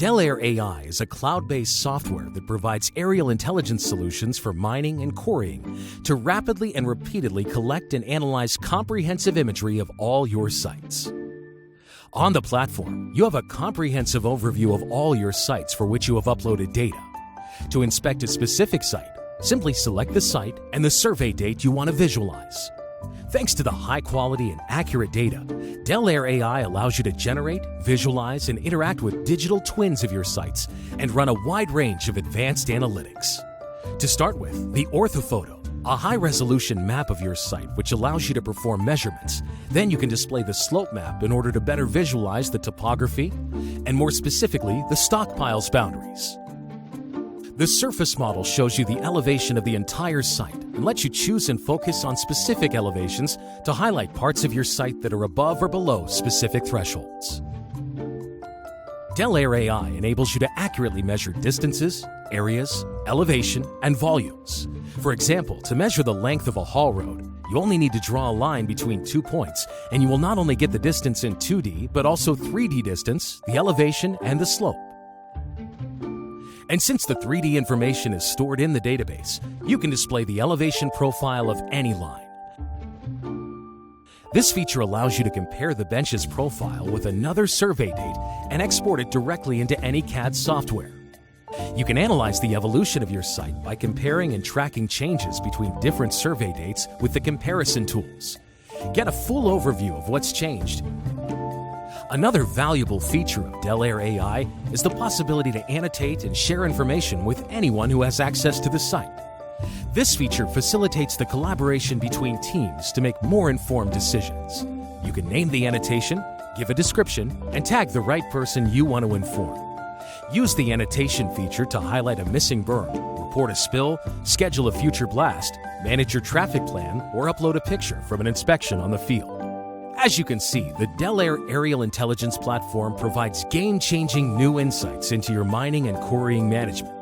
Dell Air AI is a cloud-based software that provides aerial intelligence solutions for mining and quarrying to rapidly and repeatedly collect and analyze comprehensive imagery of all your sites. On the platform, you have a comprehensive overview of all your sites for which you have uploaded data. To inspect a specific site, simply select the site and the survey date you want to visualize. Thanks to the high quality and accurate data, Dell Air AI allows you to generate, visualize, and interact with digital twins of your sites and run a wide range of advanced analytics. To start with, the orthophoto, a high-resolution map of your site which allows you to perform measurements. Then you can display the slope map in order to better visualize the topography and, more specifically, the stockpile's boundaries. The surface model shows you the elevation of the entire site and lets you choose and focus on specific elevations to highlight parts of your site that are above or below specific thresholds. Dell Air AI enables you to accurately measure distances, areas, elevation, and volumes. For example, to measure the length of a haul road, you only need to draw a line between 2 points, and you will not only get the distance in 2D, but also 3D distance, the elevation, and the slope. And since the 3D information is stored in the database, you can display the elevation profile of any line. This feature allows you to compare the bench's profile with another survey date and export it directly into any CAD software. You can analyze the evolution of your site by comparing and tracking changes between different survey dates with the comparison tools. Get a full overview of what's changed. Another valuable feature of Dell Air AI is the possibility to annotate and share information with anyone who has access to the site. This feature facilitates the collaboration between teams to make more informed decisions. You can name the annotation, give a description, and tag the right person you want to inform. Use the annotation feature to highlight a missing berm, report a spill, schedule a future blast, manage your traffic plan, or upload a picture from an inspection on the field. As you can see, the Dell Air Aerial Intelligence Platform provides game-changing new insights into your mining and quarrying management.